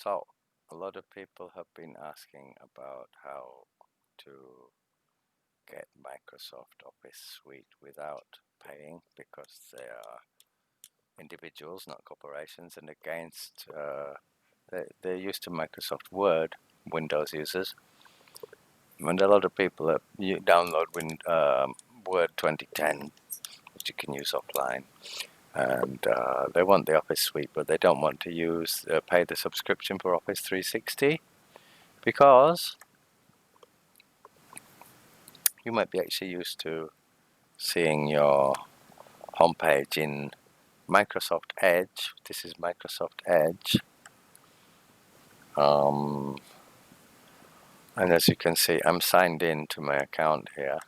So, a lot of people have been asking about how to get Microsoft Office Suite without paying, because they are individuals, not corporations, and against they're used to Microsoft Word, Windows users, and a lot of people you download Word 2010, which you can use offline, and they want the Office Suite, but they don't want to pay the subscription for Office 360, because you might be actually used to seeing your homepage in Microsoft Edge. This is Microsoft Edge, and as you can see, I'm signed in to my account here,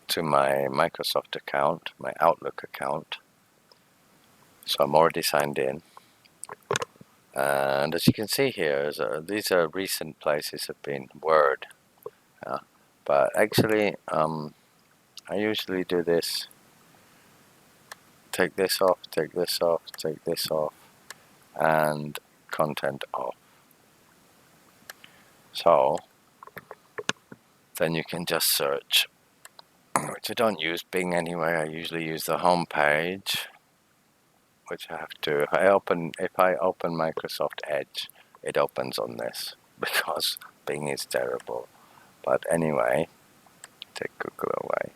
to my Microsoft account, my Outlook account. So I'm already signed in, and as you can see here, these are recent places have been Word, but actually I usually do this: take this off, take this off, take this off, and content off. So then you can just search, which I don't use Bing anyway. I usually use the home page, which I have to. If I open Microsoft Edge, it opens on this because Bing is terrible. But anyway, take Google away.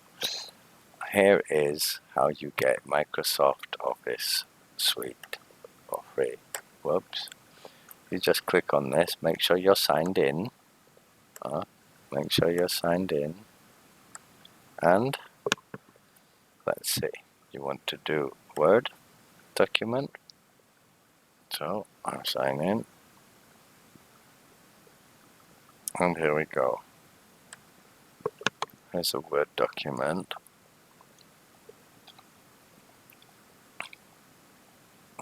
Here is how you get Microsoft Office Suite for free. Whoops. You just click on this, make sure you're signed in. Make sure you're signed in. And let's see, you want to do Word document. So I'll sign in. And here we go. Here's a Word document.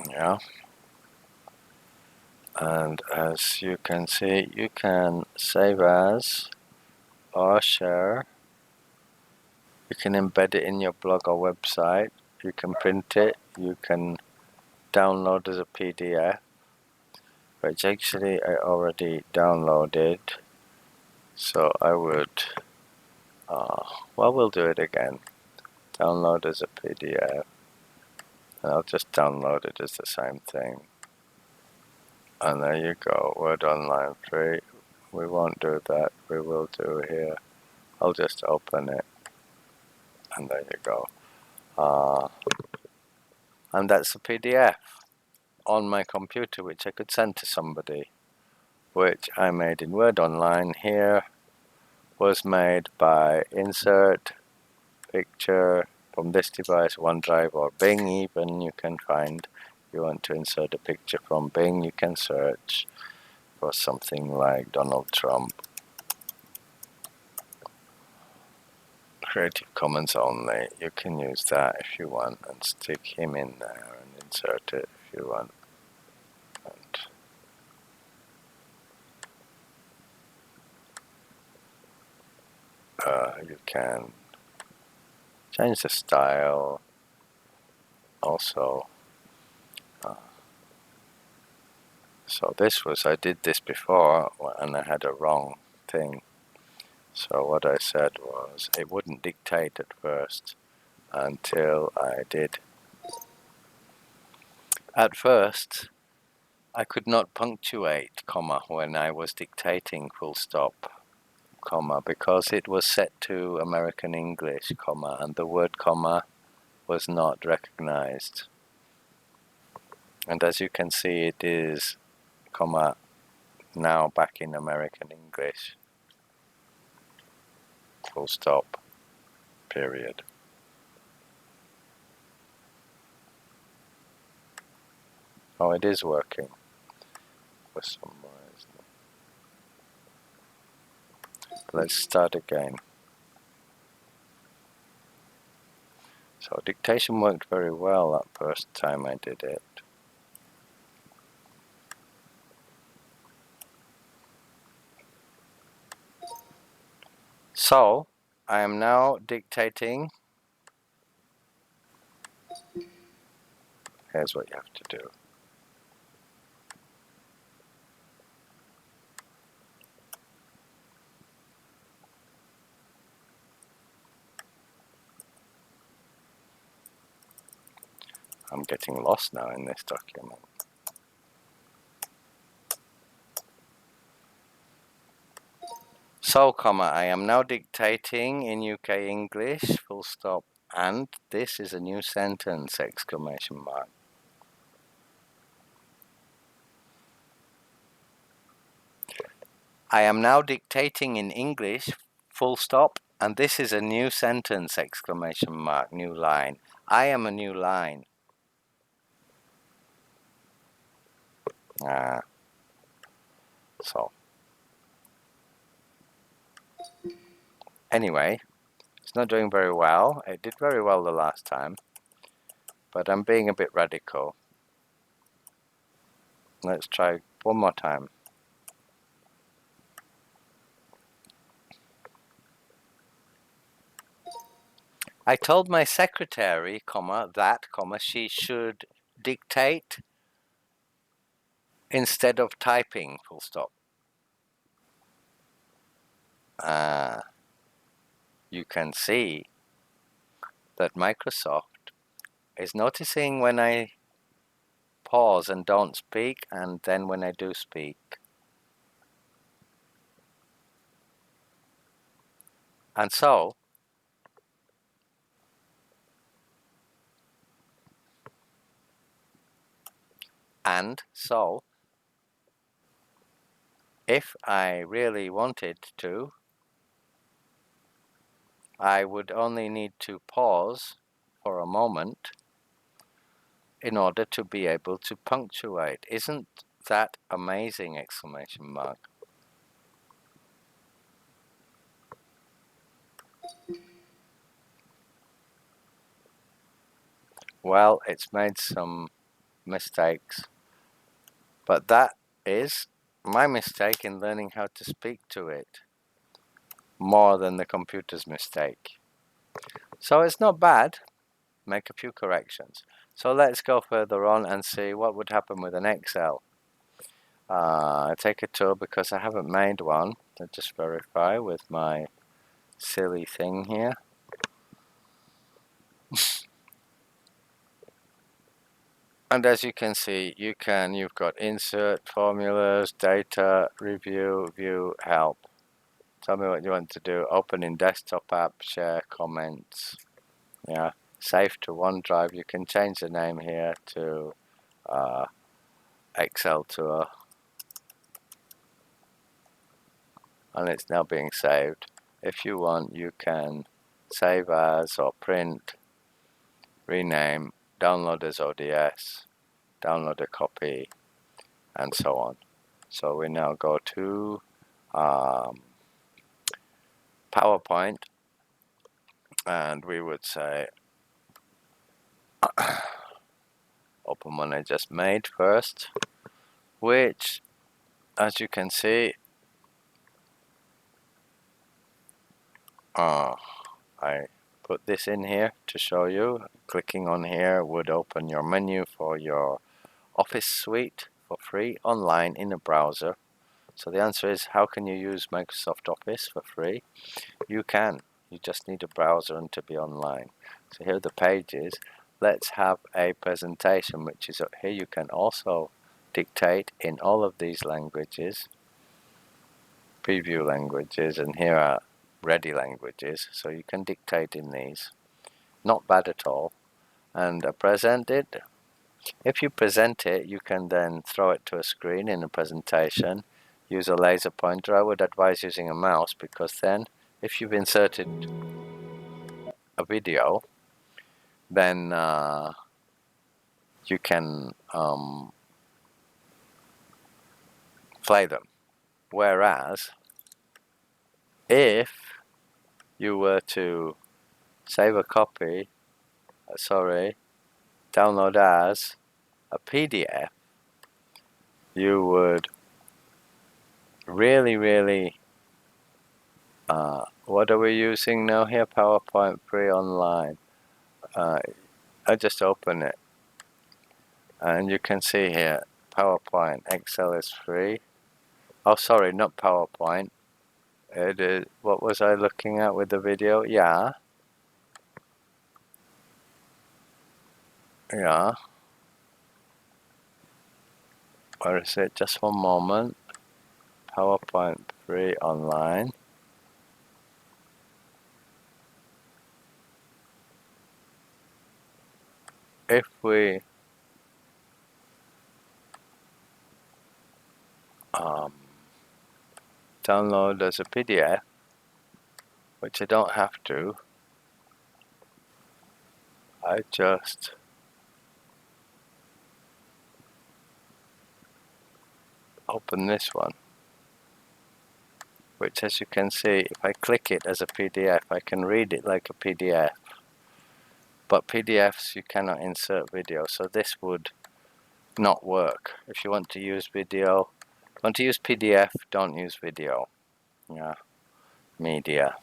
Yeah. And as you can see, you can save as or share. You can embed it in your blog or website. You can print it. You can download as a PDF, which actually I already downloaded. So I would, well, we'll do it again. Download as a PDF. And I'll just download it as the same thing. And there you go, Word Online free. We won't do that, we will do here. I'll just open it. And there you go. And that's a PDF on my computer, which I could send to somebody, which I made in Word Online. Here was made by insert picture from this device, OneDrive or Bing even. You can find, if you want to insert a picture from Bing, you can search for something like Donald Trump. Creative Commons only. You can use that if you want and stick him in there and insert it if you want. And you can change the style also. So this was, I did this before and I had a wrong thing. So what I said was it wouldn't dictate at first until I did. At first, I could not punctuate, comma, when I was dictating full stop, comma, because it was set to American English, comma, and the word comma was not recognized. And as you can see, it is, comma, now back in American English. Full stop, period. Oh, it is working for some reason. Let's start again. So dictation worked very well that first time I did it. So I am now dictating. Here's what you have to do. I'm getting lost now in this document. So, comma, I am now dictating in UK English, full stop, and this is a new sentence, exclamation mark. I am now dictating in English, full stop, and this is a new sentence, exclamation mark, new line. I am a new line. So. Anyway, it's not doing very well. It did very well the last time, but I'm being a bit radical. Let's try one more time. I told my secretary, comma, that, comma, she should dictate instead of typing, full stop. You can see that Microsoft is noticing when I pause and don't speak, and then when I do speak. And so, if I really wanted to, I would only need to pause for a moment in order to be able to punctuate. Isn't that amazing, exclamation mark. Well, it's made some mistakes, but that is my mistake in learning how to speak to it, more than the computer's mistake. So it's not bad. Make a few corrections. So let's go further on and see what would happen with an Excel. Take a tour because I haven't made one. I'll just verify with my silly thing here. And as you can see, you've got insert, formulas, data, review, view, help. Tell me what you want to do. Open in desktop app, share, comments. Yeah, save to OneDrive. You can change the name here to Excel Tour. And it's now being saved. If you want, you can save as or print, rename, download as ODS, download a copy, and so on. So we now go to PowerPoint, and we would say open one I just made first, which, as you can see, I put this in here to show you. Clicking on here would open your menu for your Office suite for free online in a browser. So the answer is, how can you use Microsoft Office for free? You can. You just need a browser and to be online. So here are the pages. Let's have a presentation, which is up here. You can also dictate in all of these languages, preview languages, and here are ready languages. So you can dictate in these. Not bad at all. And present it. If you present it, you can then throw it to a screen in a presentation. Use a laser pointer. I would advise using a mouse, because then if you've inserted a video, then you can play them. Whereas if you were to save a copy, download as a PDF, you would really what are we using now here? PowerPoint free online. I just open it, and you can see here PowerPoint. Excel is free. Oh, sorry, not PowerPoint. It is. What was I looking at with the video? Yeah. Yeah. Where is it? Just one moment. PowerPoint free online. If we download as a PDF, which I don't have to, I just open this one, which, as you can see, if I click it as a PDF, I can read it like a PDF. But PDFs, you cannot insert video, so this would not work. If you want to use video, want to use PDF, don't use video. Yeah, media.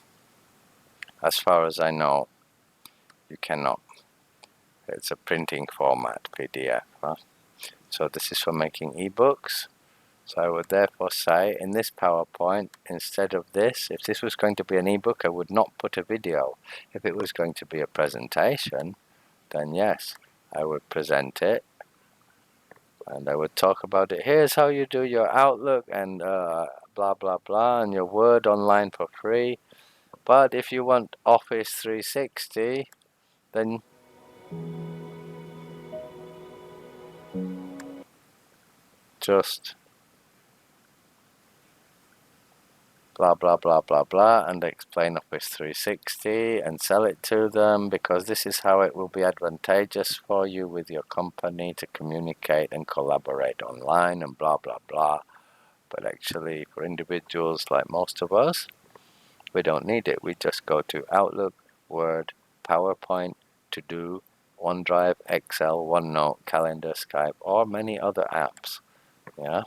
As far as I know, you cannot. It's a printing format, PDF. Huh? So this is for making ebooks. So I would therefore say in this PowerPoint, instead of this, if this was going to be an ebook, I would not put a video. If it was going to be a presentation, then yes, I would present it and I would talk about it. Here's how you do your Outlook and blah blah blah, and your Word online for free. But if you want Office 360, then just blah blah blah blah blah and explain Office 360 and sell it to them, because this is how it will be advantageous for you with your company to communicate and collaborate online and blah blah blah. But actually, for individuals like most of us, we don't need it. We just go to Outlook, Word, PowerPoint, To Do, OneDrive, Excel, OneNote, Calendar, Skype, or many other apps. Yeah.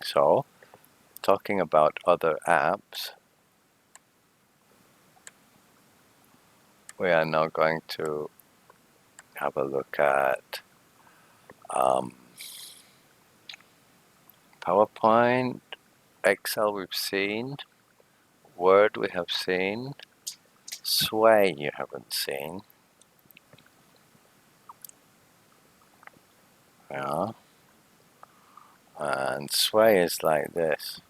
So, talking about other apps, we are now going to have a look at PowerPoint, Excel we've seen, Word we have seen, Sway you haven't seen. Yeah. And Sway is like this.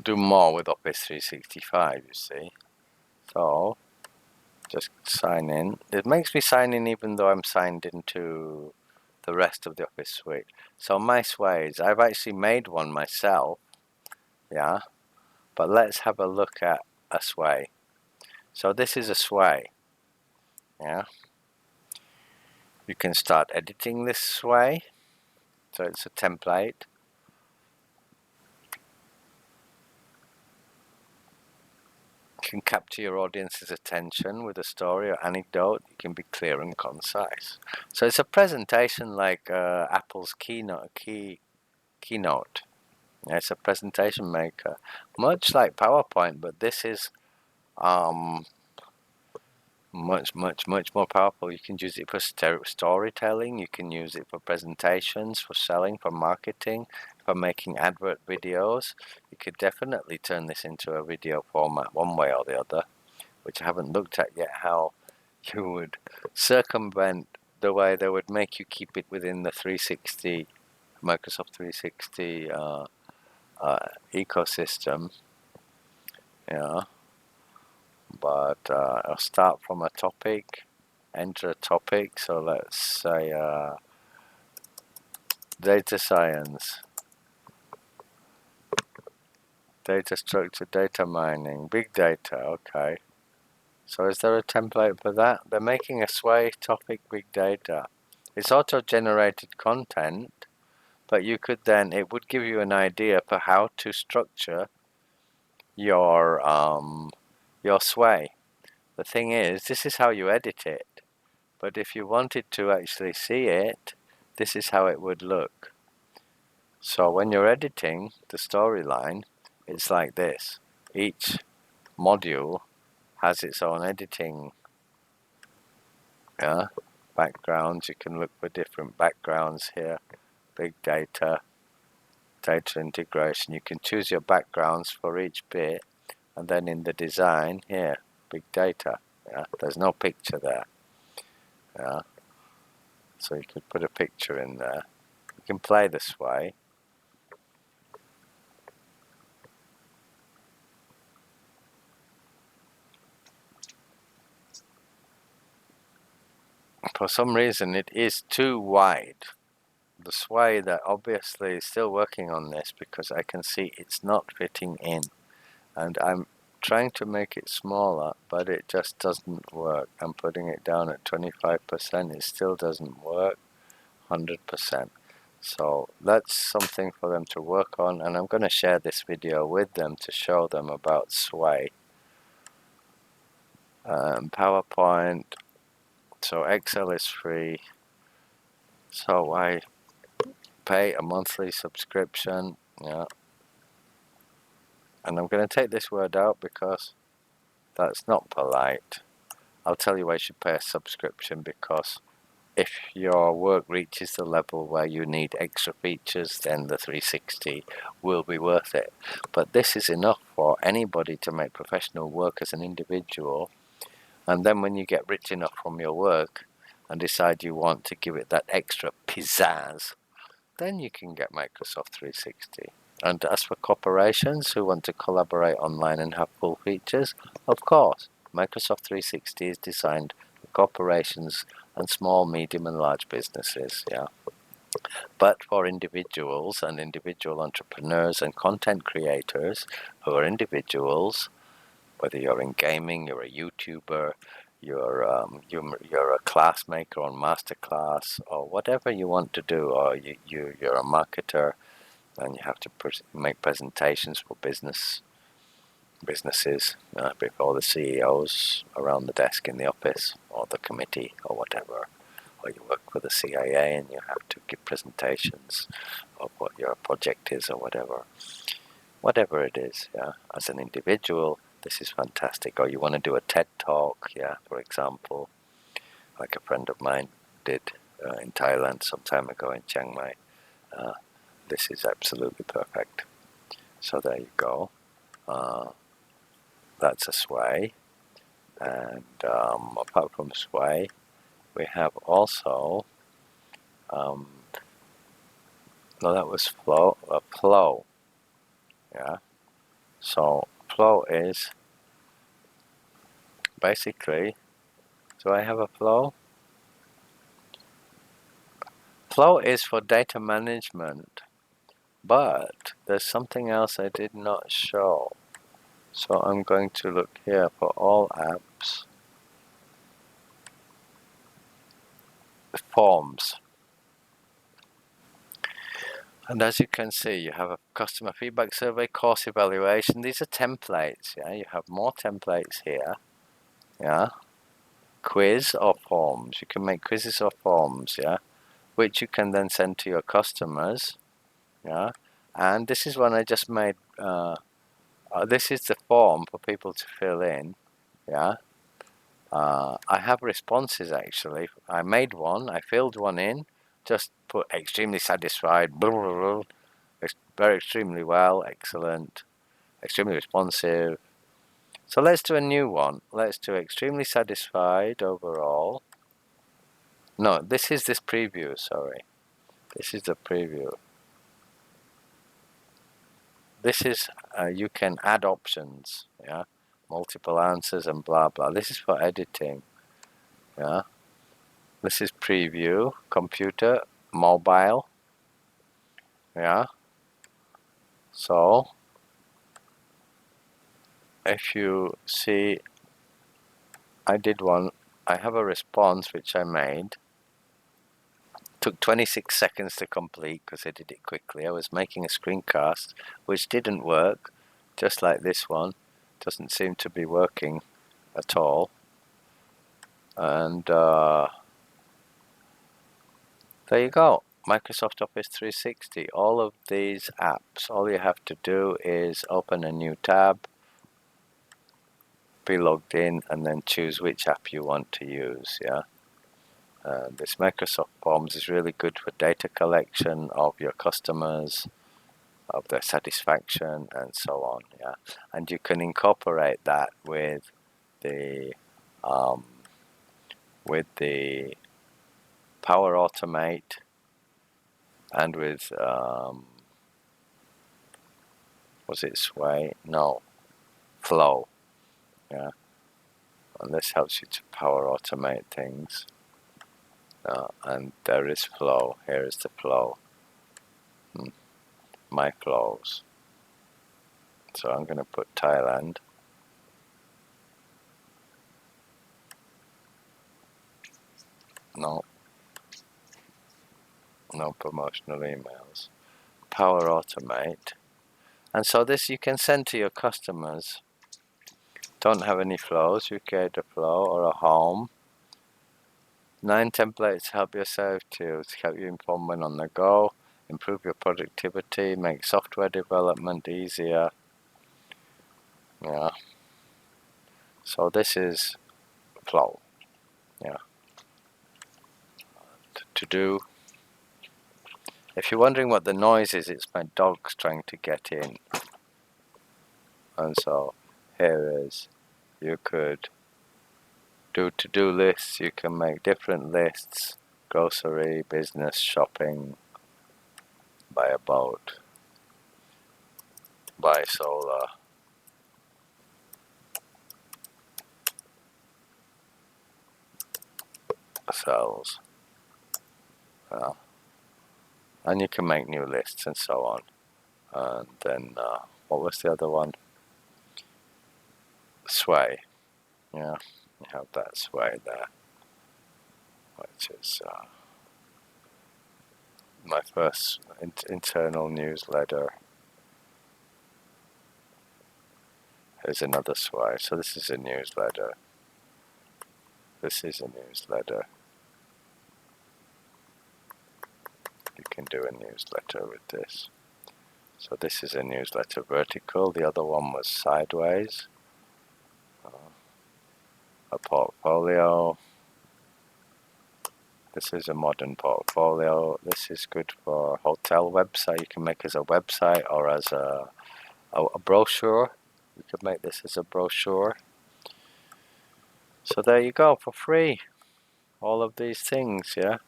Do more with Office 365, you see. So, just sign in. It makes me sign in even though I'm signed into the rest of the Office suite. So my Sways, I've actually made one myself, yeah, but let's have a look at a Sway. So this is a Sway, yeah. You can start editing this Sway, so it's a template. You can capture your audience's attention with a story or anecdote. You can be clear and concise. So it's a presentation like Apple's keynote. Yeah, it's a presentation maker, much like PowerPoint, but this is much more powerful. You can use it for storytelling. You can use it for presentations, for selling, for marketing, for making advert videos. You could definitely turn this into a video format one way or the other, which I haven't looked at yet, how you would circumvent the way they would make you keep it within the 360, Microsoft 360 ecosystem. Yeah. But I'll start from a topic, enter a topic. So let's say data science, data structure, data mining, big data. Okay. So is there a template for that? They're making a Sway topic, big data. It's auto-generated content, but you could then, it would give you an idea for how to structure your Sway. The thing is, this is how you edit it. But if you wanted to actually see it, this is how it would look. So when you're editing the storyline, it's like this. Each module has its own editing backgrounds. You can look for different backgrounds here. Big data, data integration. You can choose your backgrounds for each bit, and then in the design here, big data. Yeah, there's no picture there. Yeah, so you could put a picture in there. You can play the sway. For some reason, it is too wide. The sway, that obviously is still working on this because I can see it's not fitting in, and I'm trying to make it smaller, but it just doesn't work. I'm putting it down at 25%. It still doesn't work 100%. So that's something for them to work on, and I'm going to share this video with them to show them about sway. PowerPoint. So Excel is free. So I pay a monthly subscription. Yeah. And I'm going to take this word out because that's not polite. I'll tell you why you should pay a subscription, because if your work reaches the level where you need extra features, then the 360 will be worth it. But this is enough for anybody to make professional work as an individual. And then when you get rich enough from your work and decide you want to give it that extra pizzazz, then you can get Microsoft 360. And as for corporations who want to collaborate online and have full features, of course, Microsoft 360 is designed for corporations and small, medium and large businesses, yeah. But for individuals and individual entrepreneurs and content creators who are individuals, whether you're in gaming, you're a YouTuber, you're a class maker on masterclass, or whatever you want to do, or you're a marketer and you have to make presentations for businesses before the CEOs around the desk in the office or the committee or whatever, or you work for the CIA and you have to give presentations of what your project is or whatever it is. Yeah, as an individual, this is fantastic. Or you want to do a TED talk, yeah, for example, like a friend of mine did in Thailand some time ago in Chiang Mai. This is absolutely perfect. So there you go. That's a sway. And apart from sway, we have also, no, that was flow, flow. Yeah. So flow is basically, do I have a flow? Flow is for data management, but there's something else I did not show. So I'm going to look here for all apps. Forms. And as you can see, you have a customer feedback survey, course evaluation. These are templates, yeah. You have more templates here, yeah. Quiz or forms. You can make quizzes or forms, yeah, which you can then send to your customers, yeah. And this is one I just made. This is the form for people to fill in, yeah. I have responses actually. I made one, I filled one in, just put extremely satisfied, blah, blah, blah. Very extremely well, excellent, extremely responsive. So let's do a new one. Let's do extremely satisfied overall. No, this is this preview, sorry. This is the preview. This is, you can add options, yeah, multiple answers and blah blah. This is for editing, yeah. This is preview, computer, mobile, yeah. So if you see, I did one, I have a response which I made. Took 26 seconds to complete because I did it quickly. I was making a screencast which didn't work, just like this one. Doesn't seem to be working at all. And there you go. Microsoft Office 360. All of these apps, all you have to do is open a new tab, be logged in, and then choose which app you want to use, yeah. This Microsoft Forms is really good for data collection of your customers, of their satisfaction, and so on, yeah. And you can incorporate that with the Power Automate and with was it Sway? No, Flow. Yeah, and this helps you to Power Automate things. And there is Flow. Here is the Flow. My clothes. So I'm going to put Thailand. No promotional emails. Power Automate. And so this you can send to your customers. Don't have any flows, you create a flow or a home. 9 templates to help yourself to help you inform when on the go, improve your productivity, make software development easier. Yeah. So this is flow. Yeah. To do. If you're wondering what the noise is, it's my dogs trying to get in. And so here is, you could do to-do lists, you can make different lists, grocery, business, shopping, buy a boat, buy solar, sells, and you can make new lists and so on. And then, what was the other one? Sway. Yeah, you have that Sway there, which is my first internal newsletter. Here's another Sway. So this is a newsletter. This is a newsletter. You can do a newsletter with this. So this is a newsletter vertical. The other one was sideways. A portfolio. This is a modern portfolio. This is good for a hotel website. You can make as a website or as a brochure. You could make this as a brochure. So there you go, for free. All of these things, yeah?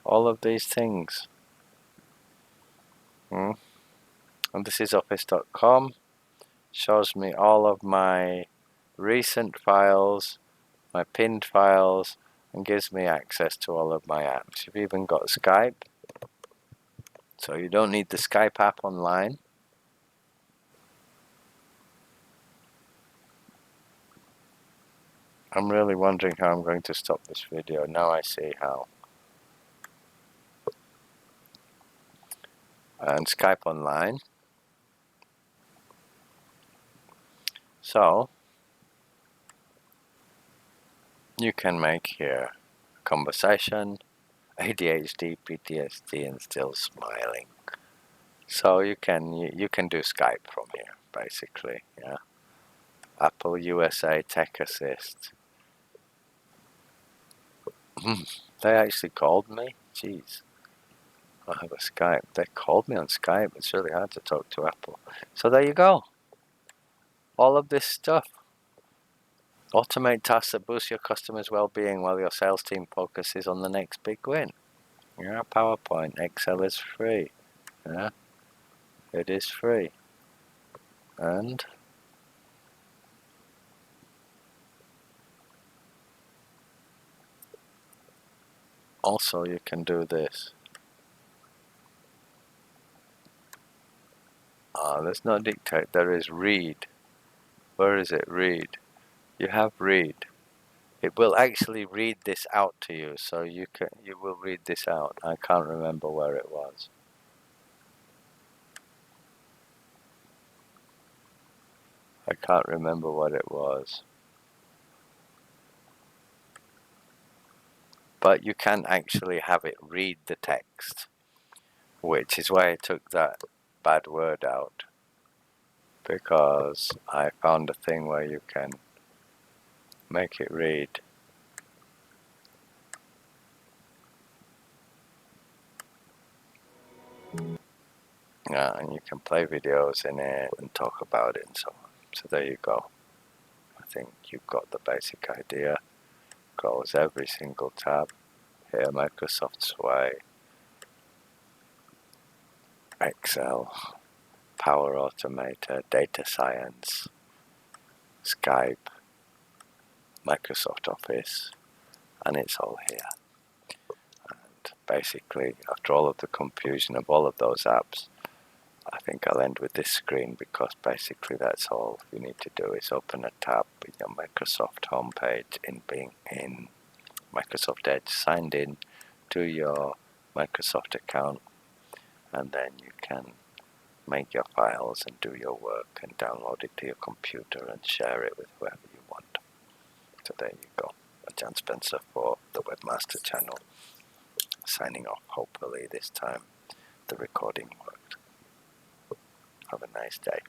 All of these things. And this is office.com. Shows me all of my recent files, my pinned files, and gives me access to all of my apps. You've even got Skype. So you don't need the Skype app online. I'm really wondering how I'm going to stop this video. Now I see how. And Skype online. So you can make here conversation, ADHD, PTSD, and still smiling. So you can do Skype from here, basically. Yeah. Apple USA Tech Assist. They actually called me. Jeez. I have a Skype. They called me on Skype. It's really hard to talk to Apple. So there you go. All of this stuff. Automate tasks that boost your customers' well-being while your sales team focuses on the next big win. Yeah, PowerPoint, Excel is free. Yeah, it is free. And also you can do this. There's no dictate, there is read. Where is it? Read. You have read. It will actually read this out to you, so you will read this out. I can't remember where it was. I can't remember what it was. But you can actually have it read the text, which is why I took that bad word out, because I found a thing where you can make it read. Yeah, and you can play videos in it and talk about it and so on. So there you go. think you've got the basic idea. Close every single tab. Here, Microsoft's way, Excel, Power Automator, Data Science, Skype, Microsoft Office, and it's all here. And basically, after all of the confusion of all of those apps, I think I'll end with this screen, because basically that's all you need to do is open a tab in your Microsoft homepage in Microsoft Edge, signed in to your Microsoft account, and then you can make your files and do your work and download it to your computer and share it with whoever you want. So there you go. John Spencer for the Webmaster Channel, signing off. Hopefully this time the recording worked. Have a nice day.